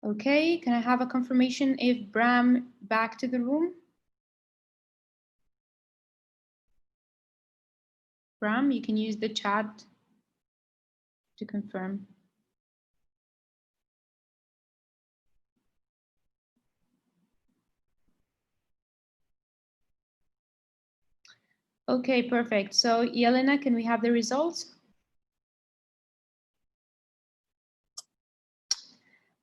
Okay, can I have a confirmation if Bram back to the room? Bram, you can use the chat to confirm. Okay, perfect. So Yelena, can we have the results?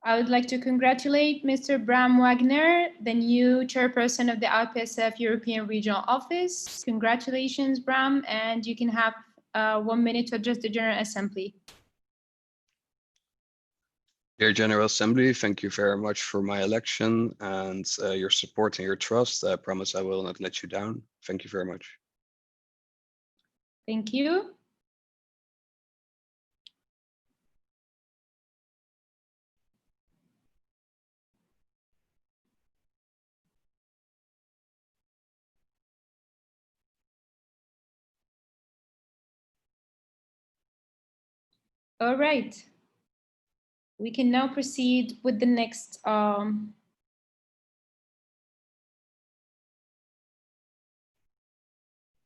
I would like to congratulate Mr. Bram Wagner, the new chairperson of the IPSF European Regional Office. Congratulations, Bram, and you can have 1 minute to address the General Assembly. Dear General Assembly, thank you very much for my election and your support and your trust. I promise I will not let you down. Thank you very much. Thank you. All right. We can now proceed with the next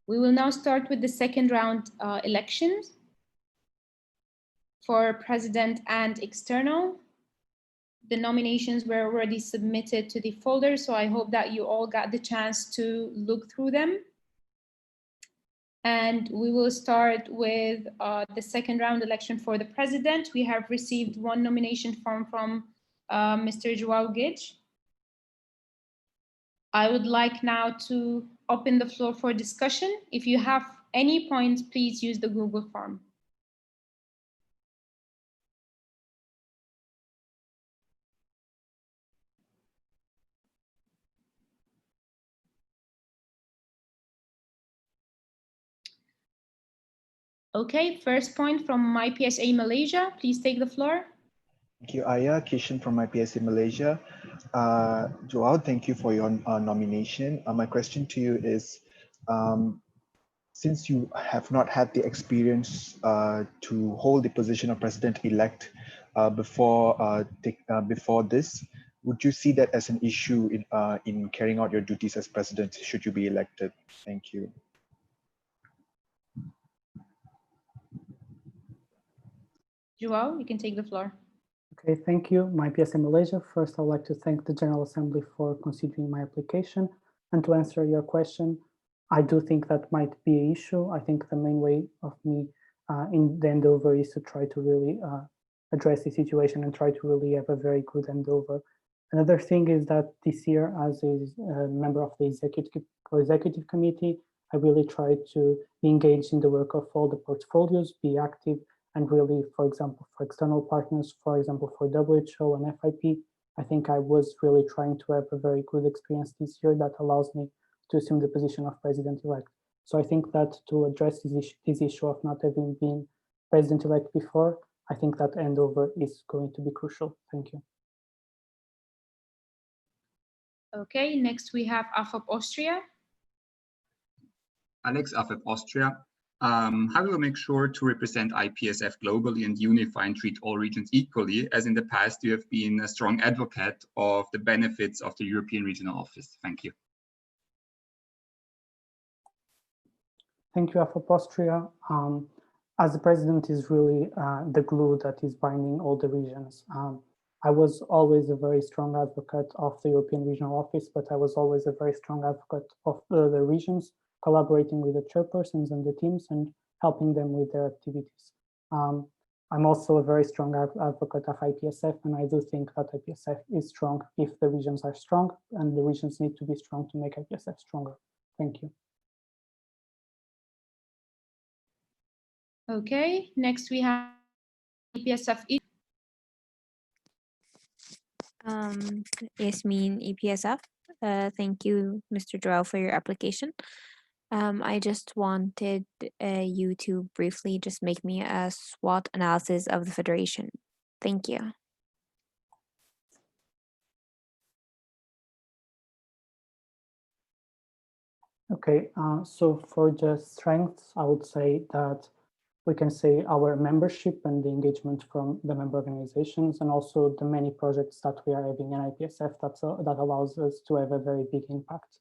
we will now start with the second round elections for president and external. The nominations were already submitted to the folder, so I hope that you all got the chance to look through them. And we will start with the second round election for the president. We have received one nomination form from Mr. João Guedes. I would like now to open the floor for discussion. If you have any points, please use the Google form. Okay, first point from IPSA Malaysia. Please take the floor. Thank you, Aya. Kishan from IPSA Malaysia. Joao, thank you for your nomination. My question to you is, since you have not had the experience to hold the position of president-elect before this, would you see that as an issue in carrying out your duties as president should you be elected? Thank you. Joao, you can take the floor. Okay, thank you. My PSA Malaysia. First, I'd like to thank the General Assembly for considering my application. And to answer your question, I do think that might be an issue. I think the main way of me in the handover is to try to really address the situation and try to really have a very good handover. Another thing is that this year, as a member of the executive committee, I really tried to be engaged in the work of all the portfolios, be active, and really, for example, for external partners, for example, for WHO and FIP, I think I was really trying to have a very good experience this year that allows me to assume the position of president-elect. So I think that to address this issue of not having been president-elect before, I think that handover is going to be crucial. Thank you. Okay, next we have AFAP Austria. Alex, AFAP Austria. How will you make sure to represent IPSF globally and unify and treat all regions equally, as in the past you have been a strong advocate of the benefits of the European Regional Office? Thank you. Thank you, AFAP Austria. As the president is really the glue that is binding all the regions. I was always a very strong advocate of the European Regional Office, but I was always a very strong advocate of the regions, collaborating with the chairpersons and the teams and helping them with their activities. I'm also a very strong advocate of IPSF, and I do think that IPSF is strong if the regions are strong, and the regions need to be strong to make IPSF stronger. Thank you. Okay, next we have IPSF. Yasmin, EPSF. Thank you, Mr. Joel, for your application. I just wanted you to briefly just make me a SWOT analysis of the Federation. Thank you. Okay, so for the strengths, I would say that we can say our membership and the engagement from the member organizations, and also the many projects that we are having in IPSF that allows us to have a very big impact.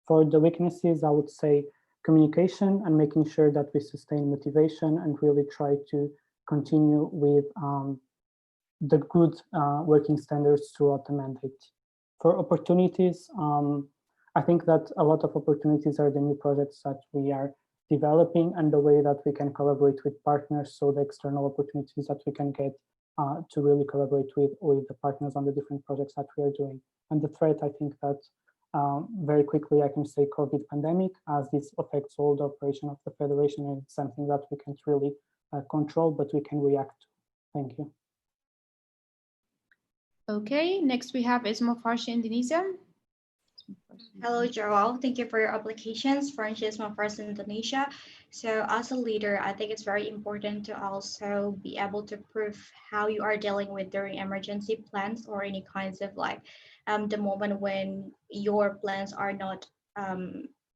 For the weaknesses, I would say communication and making sure that we sustain motivation and really try to continue with the good working standards throughout the mandate. For opportunities, I think that a lot of opportunities are the new projects that we are developing and the way that we can collaborate with partners. So the external opportunities that we can get to really collaborate with the partners on the different projects that we are doing. And the threat, I think that very quickly I can say COVID pandemic, as this affects all the operation of the Federation, and it's something that we can't really control, but we can react to. Thank you. Okay, next we have Isma Farsi, Indonesia. Hello, Joel. Thank you for your applications. Francisma first Indonesia. So as a leader, I think it's very important to also be able to prove how you are dealing with during emergency plans or any kinds of like the moment when your plans are not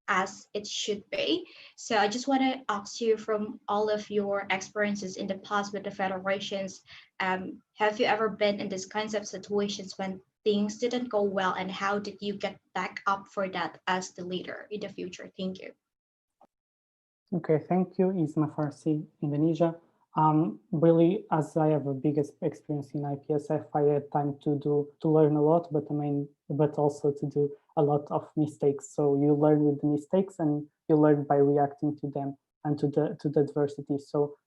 as it should be. So I just want to ask you, from all of your experiences in the past with the federations, have you ever been in these kinds of situations when things didn't go well, and how did you get back up for that as the leader in the future? Thank you. Okay, thank you, Isma Farsi, Indonesia. Really, as I have a biggest experience in IPSF, I had time to learn a lot, but also to do a lot of mistakes. So you learn with the mistakes, and you learn by reacting to them and to the adversity. So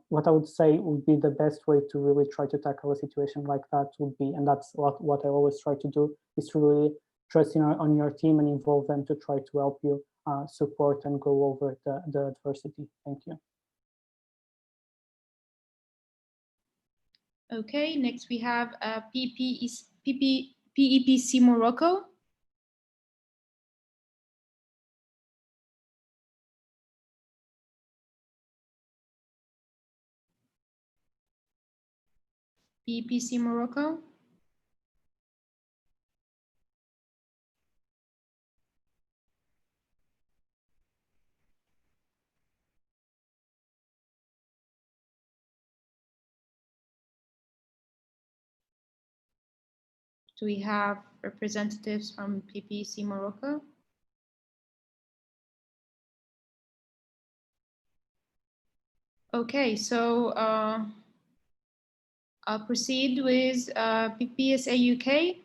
what I would say would be the best way to really try to tackle a situation like that would be, and that's what I always try to do, is to really trust on your team and involve them to try to help you support and go over the adversity. Thank you. Okay, next we have PEPC Morocco. PEPC Morocco. Do we have representatives from PPC Morocco? Okay, so I'll proceed with PPSA UK.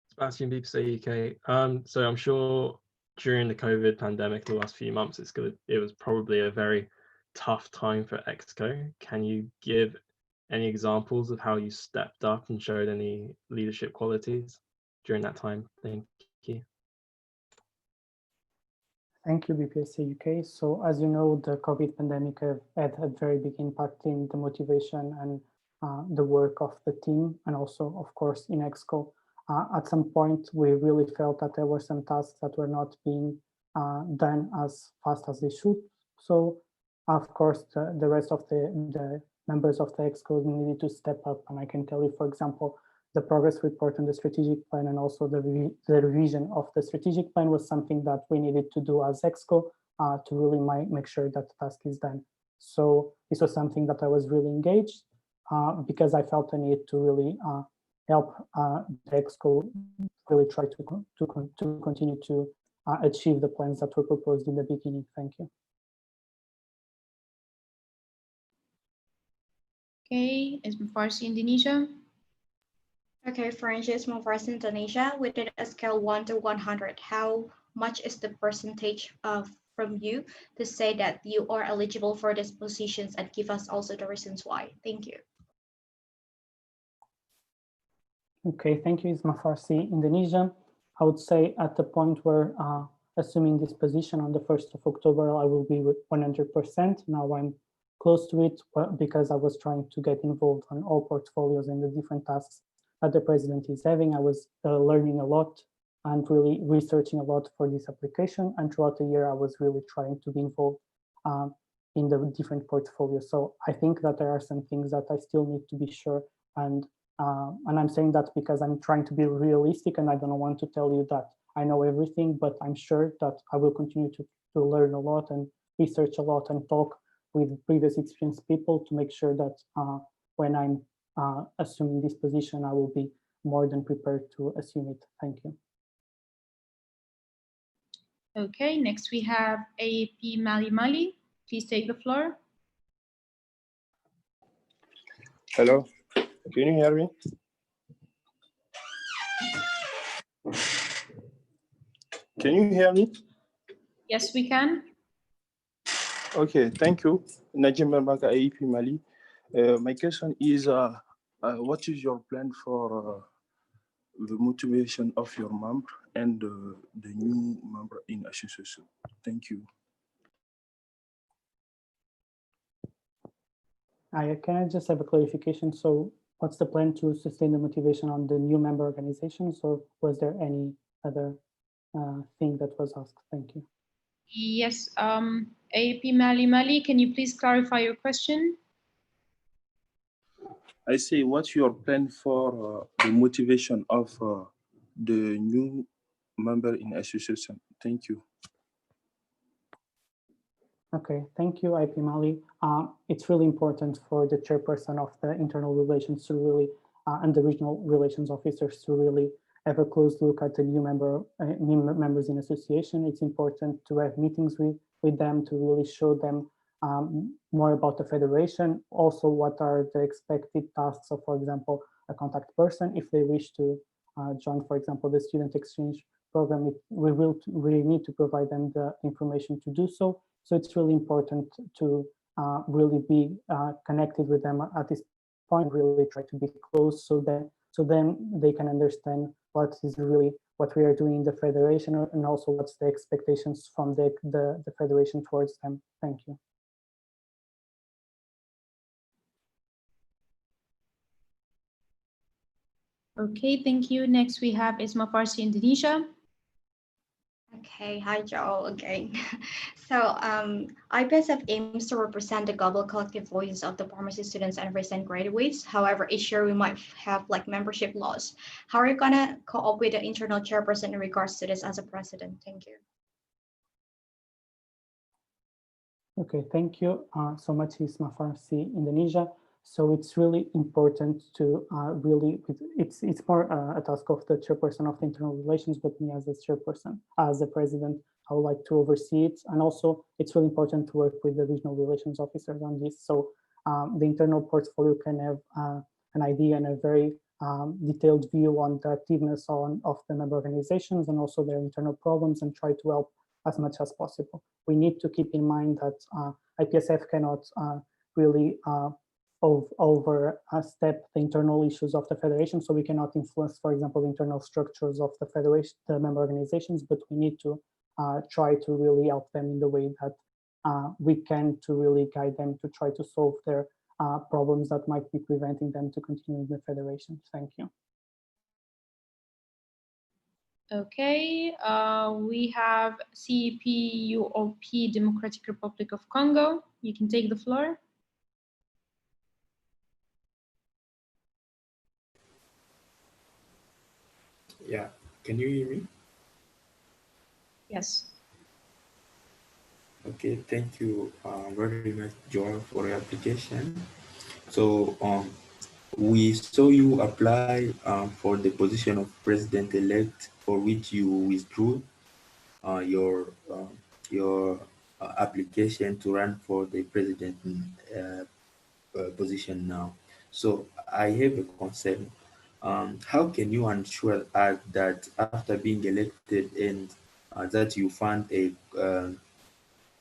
Sebastian, PPSA UK. So I'm sure during the COVID pandemic, the last few months, it was probably a very tough time for EXCO. Can you give any examples of how you stepped up and showed any leadership qualities during that time? Thank you. Thank you, BPSA UK. So as you know, the COVID pandemic had a very big impact in the motivation and the work of the team, and also, of course, in EXCO. At some point, we really felt that there were some tasks that were not being done as fast as they should. So, of course, the rest of the members of the EXCO needed to step up. And I can tell you, for example, the progress report on the strategic plan and also the revision of the strategic plan was something that we needed to do as EXCO to really make sure that the task is done. So this was something that I was really engaged because I felt a need to really help the EXCO really try to continue to achieve the plans that were proposed in the beginning. Thank you. Okay, Isma Farsi, Indonesia. Okay, Francisma first Indonesia. Within a scale 1 to 100, how much is the percentage from you to say that you are eligible for these positions, and give us also the reasons why? Thank you. Okay, thank you, Isma Farsi, Indonesia. I would say at the point where assuming this position on the 1st of October, I will be with 100%. Now I'm close to it because I was trying to get involved on all portfolios and the different tasks that the president is having. I was learning a lot and really researching a lot for this application. And throughout the year, I was really trying to be involved in the different portfolios. So I think that there are some things that I still need to be sure. And I'm saying that because I'm trying to be realistic, and I don't want to tell you that I know everything, but I'm sure that I will continue to learn a lot and research a lot and talk with previous experienced people to make sure that when I'm assuming this position, I will be more than prepared to assume it. Thank you. Okay, next we have AAP Mali Mali. Please take the floor. Hello, can you hear me? Can you hear me? Yes, we can. Okay, thank you. Najim Baka, AEP Mali. My question is, what is your plan for the motivation of your member and the new member in association? Thank you. Can I just have a clarification? So what's the plan to sustain the motivation on the new member organizations, or was there any other thing that was asked? Thank you. Yes, AAP Mali Mali, can you please clarify your question? I say, what's your plan for the motivation of the new member in association? Thank you. Okay, thank you, IP Mali. It's really important for the chairperson of the internal relations to really, and the regional relations officers to really have a close look at the new members in association. It's important to have meetings with them to really show them more about the federation. Also, what are the expected tasks of, for example, a contact person if they wish to join, for example, the student exchange program. We really need to provide them the information to do so. So it's really important to really be connected with them at this point, really try to be close so then they can understand what is really what we are doing in the federation, and also what's the expectations from the federation towards them. Thank you. Okay, thank you. Next we have Isma Farsi, Indonesia. Okay, hi Joel again. So IPSF aims to represent the global collective voices of the pharmacy students and recent graduates. However, each year we might have like membership loss. How are you gonna co-op with the internal chairperson in regards to this as a president? Thank you. Okay, thank you so much, Isma Farsi, Indonesia. So it's really important to really, it's more a task of the chairperson of the internal relations, but me as a chairperson, as a president, I would like to oversee it. And also it's really important to work with the regional relations officers on this. So the internal portfolio can have an idea and a very detailed view on the activeness of the member organizations and also their internal problems, and try to help as much as possible. We need to keep in mind that IPSF cannot really overstep the internal issues of the federation, so we cannot influence, for example, the internal structures of the federation, the member organizations, but we need to try to really help them in the way that we can, to really guide them to try to solve their problems that might be preventing them to continue in the federation. Thank you. Okay, we have CEP-UOP, Democratic Republic of Congo. You can take the floor. Yeah, can you hear me? Yes. Okay, thank you very much, Joel, for your application. So we saw you apply for the position of president-elect, for which you withdrew your application to run for the president position now. So I have a concern. How can you ensure us that after being elected and that you found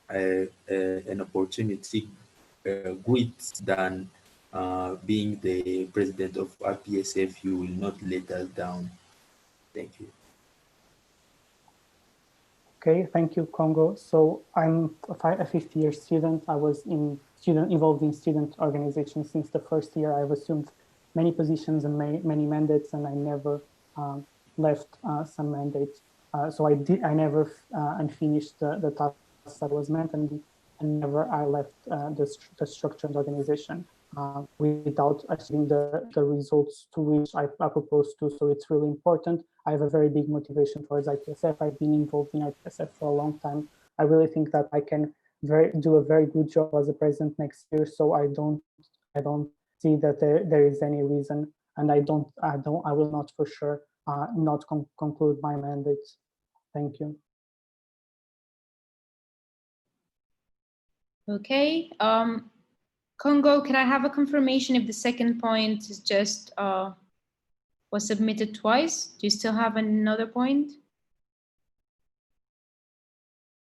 an opportunity great than being the president of IPSF, you will not let us down? Thank you. Okay, thank you, Congo. So I'm a fifth-year student. I was involved in student organizations since the first year. I've assumed many positions and many mandates, and I never left some mandates. So I never unfinished the tasks that was meant, and never I left the structured organization without achieving the results to which I proposed to. So it's really important. I have a very big motivation towards IPSF. I've been involved in IPSF for a long time. I really think that I can do a very good job as a president next year. So I don't see that there is any reason, and I will not for sure not conclude my mandate. Thank you. Okay. Congo, can I have a confirmation if the second point is just was submitted twice? Do you still have another point?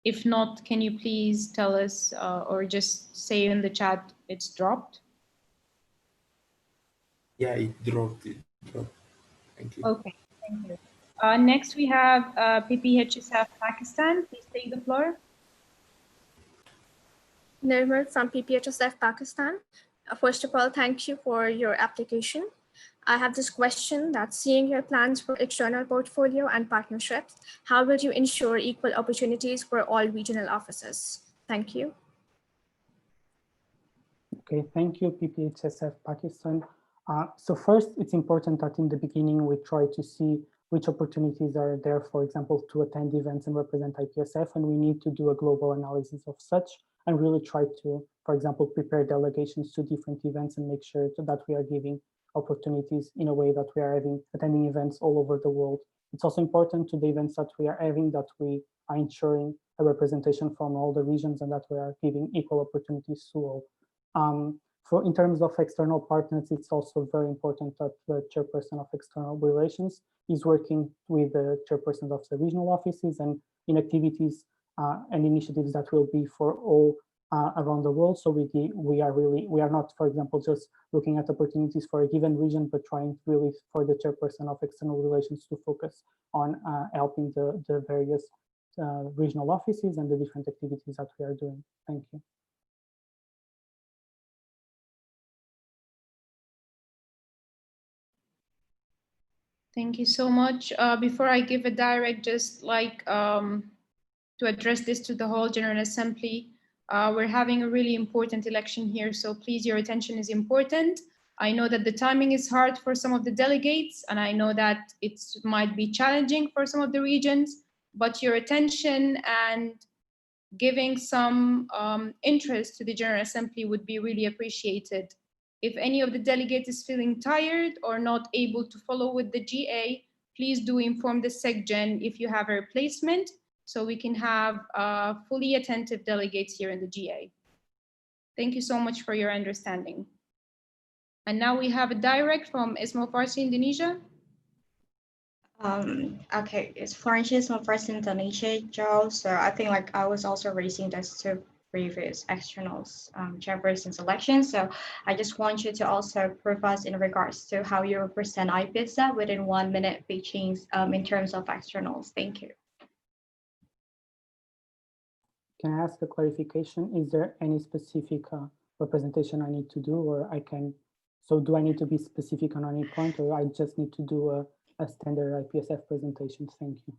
If not, can you please tell us or just say in the chat it's dropped? Yeah, it dropped. Thank you. Okay, thank you. Next, we have PPHSF Pakistan. Please take the floor. Nirmal from PPHSF Pakistan. First of all, thank you for your application. I have this question that seeing your plans for external portfolio and partnerships, how will you ensure equal opportunities for all regional offices? Thank you. Okay, thank you, PPHSF Pakistan. So first, it's important that in the beginning, we try to see which opportunities are there, for example, to attend events and represent IPSF, and we need to do a global analysis of such and really try to, for example, prepare delegations to different events and make sure that we are giving opportunities in a way that we are attending events all over the world. It's also important to the events that we are having that we are ensuring a representation from all the regions and that we are giving equal opportunities to all. In terms of external partners, it's also very important that the chairperson of external relations is working with the chairpersons of the regional offices and in activities and initiatives that will be for all around the world. So we are not, for example, just looking at opportunities for a given region, but trying really for the chairperson of external relations to focus on helping the various regional offices and the different activities that we are doing. Thank you. Thank you so much. Before I give a direct, just like to address this to the whole General Assembly, we're having a really important election here, so please, your attention is important. I know that the timing is hard for some of the delegates, and I know that it might be challenging for some of the regions, but your attention and giving some interest to the General Assembly would be really appreciated. If any of the delegates is feeling tired or not able to follow with the GA, please do inform the SecGen if you have a replacement, so we can have fully attentive delegates here in the GA. Thank you so much for your understanding. And now we have a direct from Ismo Farsi, Indonesia. Okay, it's Florence from first Indonesia, Joe. So I think like I was also raising this to previous externals chairperson's election. So I just want you to also prove us in regards to how you represent IPSF within 1 minute pitchings in terms of externals. Thank you. Can I ask a clarification? Is there any specific representation I need to do, or I can? So do I need to be specific on any point, or I just need to do a standard IPSF presentation? Thank you.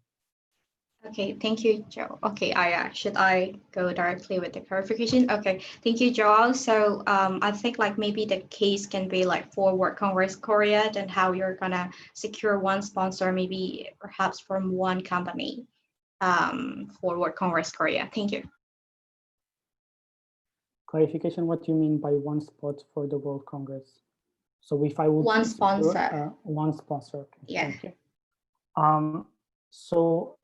Okay, thank you, Joe. Okay, should I go directly with the clarification? Okay, thank you, Joel. So I think like maybe the case can be like for World Congress Korea, and how you're gonna secure one sponsor, maybe perhaps from one company for World Congress Korea. Thank you. Clarification, what do you mean by one spot for the World Congress? So if I would one sponsor, secure, one sponsor. Okay, yeah. Thank you. So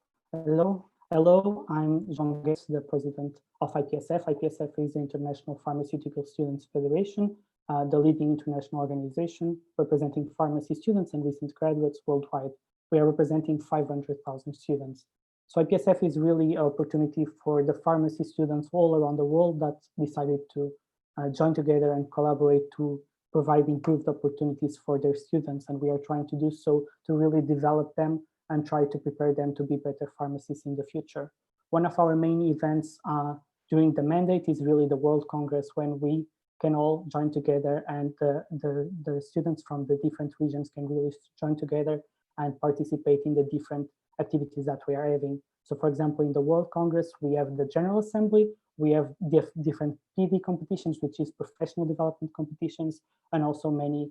hello, I'm Jean Gues, the president of IPSF. IPSF is the International Pharmaceutical Students Federation, the leading international organization representing pharmacy students and recent graduates worldwide. We are representing 500,000 students. So IPSF is really an opportunity for the pharmacy students all around the world that decided to join together and collaborate to provide improved opportunities for their students. And we are trying to do so to really develop them and try to prepare them to be better pharmacists in the future. One of our main events during the mandate is really the World Congress, when we can all join together and the students from the different regions can really join together and participate in the different activities that we are having. So for example, in the World Congress, we have the General Assembly, we have different PD competitions, which is professional development competitions, and also many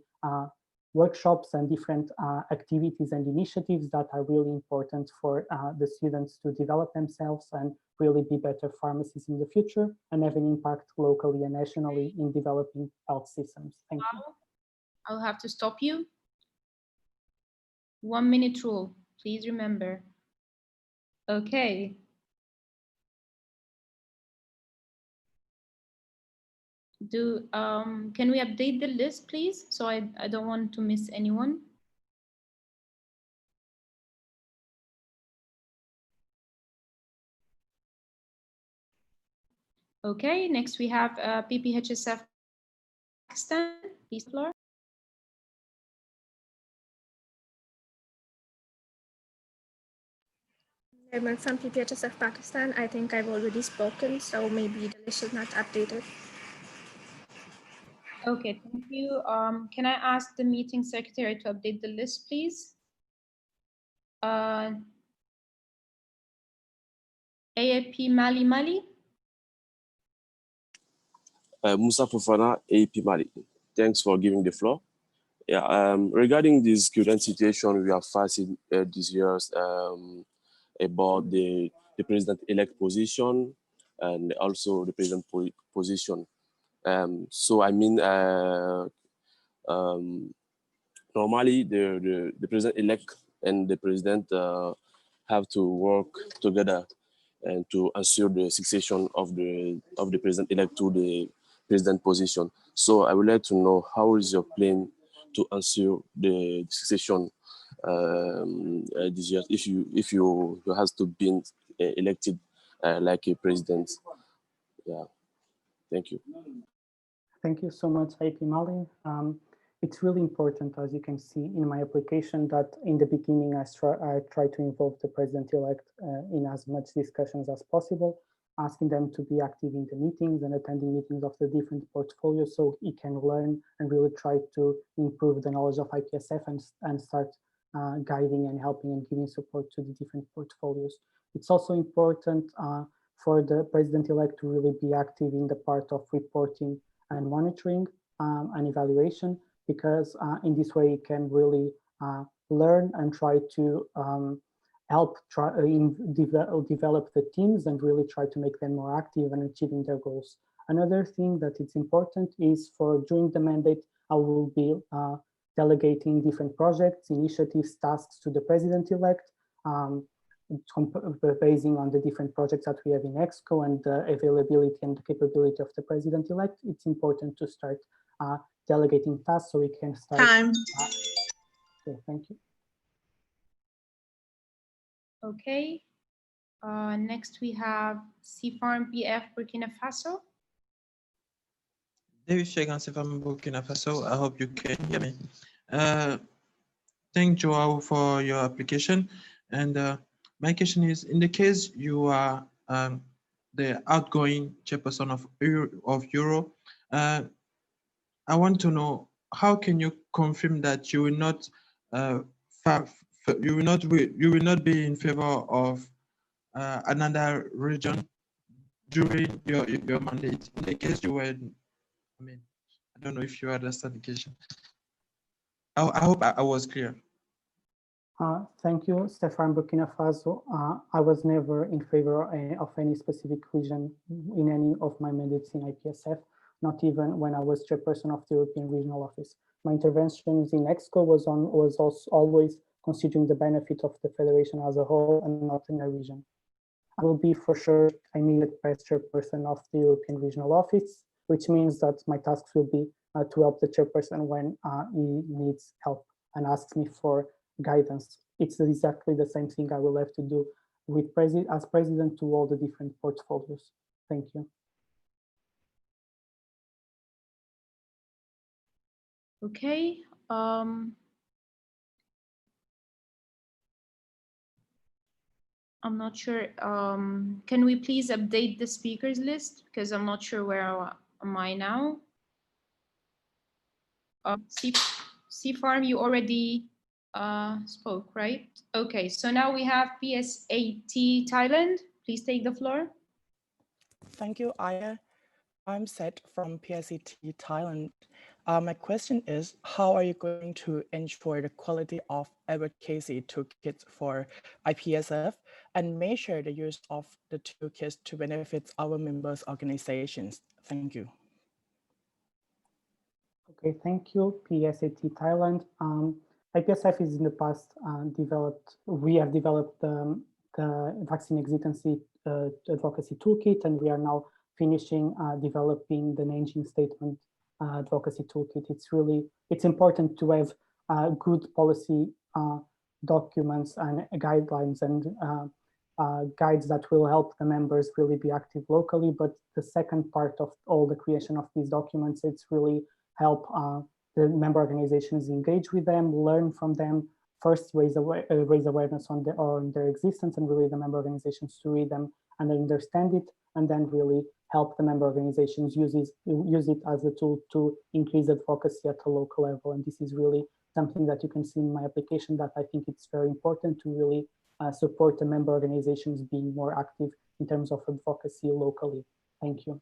workshops and different activities and initiatives that are really important for the students to develop themselves and really be better pharmacies in the future and have an impact locally and nationally in developing health systems. Thank you. I'll have to stop you. 1 minute rule, please remember. Okay. Can we update the list, please? So I don't want to miss anyone. Okay, next we have PPHSF Pakistan. Please, Flora. I'm from PPHSF Pakistan. I think I've already spoken, so maybe the list is not updated. Okay, thank you. Can I ask the meeting secretary to update the list, please? AAP Mali. Musa Fofana, AAP Mali. Thanks for giving the floor. Yeah, regarding this current situation we are facing this year about the president-elect position and also the president position. So I mean, normally the president-elect and the president have to work together and to ensure the succession of the president-elect to the president position. So I would like to know how is your plan to ensure the succession this year if you has to be elected like a president. Yeah, thank you. Thank you so much, AP Mali. It's really important, as you can see in my application, that in the beginning I try to involve the president-elect in as much discussions as possible, asking them to be active in the meetings and attending meetings of the different portfolios so he can learn and really try to improve the knowledge of IPSF and start guiding and helping and giving support to the different portfolios. It's also important for the president-elect to really be active in the part of reporting and monitoring and evaluation, because in this way it can really learn and try to help develop the teams and really try to make them more active and achieving their goals. Another thing that is important is for during the mandate, I will be delegating different projects, initiatives, tasks to the president-elect, basing on the different projects that we have in EXCO and the availability and the capability of the president-elect. It's important to start delegating tasks so we can start. Time. Okay, thank you. Okay. Next we have CFARM PF Burkina Faso. David Shegan, CFARM Burkina Faso. I hope you can hear me. Thank Joao for your application. And my question is, in the case you are the outgoing chairperson of Euro, I want to know how can you confirm that you will not be in favor of another region during your mandate? In the case you were, I mean, I don't know if you understand the question. I hope I was clear. Thank you, Stefan. Burkina Faso. I was never in favor of any specific region in any of my mandates in IPSF, not even when I was chairperson of the European Regional Office. My interventions in EXCO was also always considering the benefit of the Federation as a whole and not in a region. I will be for sure immediate past chairperson of the European Regional Office, which means that my tasks will be to help the chairperson when he needs help and asks me for guidance. It's exactly the same thing I will have to do with as president to all the different portfolios. Thank you. Okay. I'm not sure. Can we please update the speakers list? Because I'm not sure where am I now. CFARM, you already spoke, right? Okay, so now we have PSAT Thailand. Please take the floor. Thank you, Aya. I'm Seth from PSAT Thailand. My question is, how are you going to ensure the quality of advocacy toolkits for IPSF and measure the use of the toolkits to benefit our members' organizations? Thank you. Okay, thank you, PSAT Thailand. IPSF is in the past we have developed the vaccine hesitancy advocacy toolkit, and we are now finishing developing the Nanjing statement advocacy toolkit. It's important to have good policy documents and guidelines and guides that will help the members really be active locally. But the second part of all the creation of these documents, it's really help the member organizations engage with them, learn from them, first raise awareness on their existence, and really the member organizations to read them and understand it, and then really help the member organizations use it as a tool to increase advocacy at a local level. And this is really something that you can see in my application, that I think it's very important to really support the member organizations being more active in terms of advocacy locally. Thank you.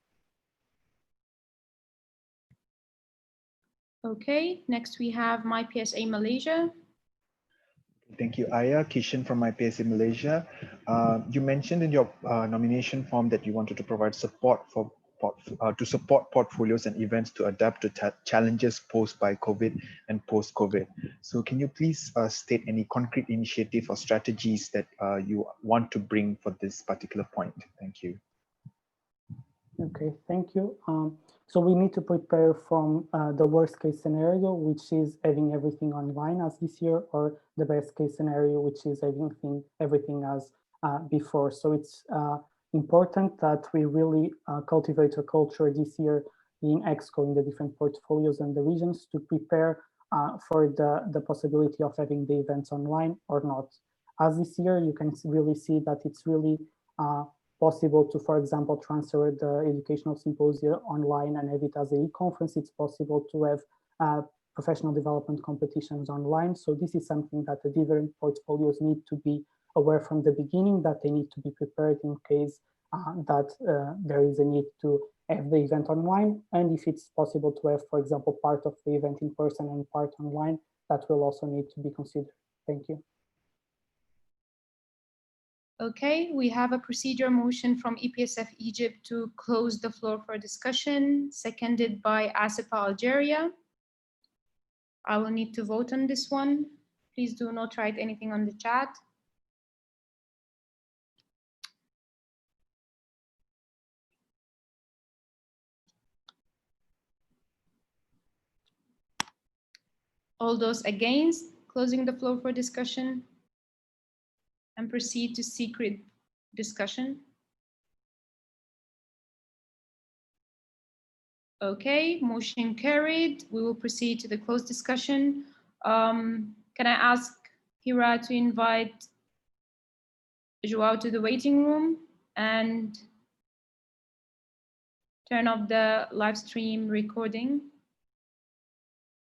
Okay, next we have MyPSA Malaysia. Thank you, Aya. Kishan from MyPSA Malaysia. You mentioned in your nomination form that you wanted to provide support to support portfolios and events to adapt to challenges posed by COVID and post-COVID. So can you please state any concrete initiative or strategies that you want to bring for this particular point? Thank you. Okay, thank you. So we need to prepare from the worst case scenario, which is having everything online as this year, or the best case scenario, which is everything as before. So it's important that we really cultivate a culture this year in EXCO, in the different portfolios and the regions, to prepare for the possibility of having the events online or not. As this year, you can really see that it's really possible to, for example, transfer the educational symposia online and have it as an e-conference. It's possible to have professional development competitions online. So this is something that the different portfolios need to be aware from the beginning, that they need to be prepared in case that there is a need to have the event online. And if it's possible to have, for example, part of the event in person and part online, that will also need to be considered. Thank you. Okay, we have a procedure motion from EPSF Egypt to close the floor for discussion, seconded by ASIPA Algeria. I will need to vote on this one. Please do not write anything on the chat. All those against closing the floor for discussion and proceed to secret discussion. Okay, motion carried. We will proceed to the closed discussion. Can I ask Hira to invite Joao to the waiting room and turn off the live stream recording?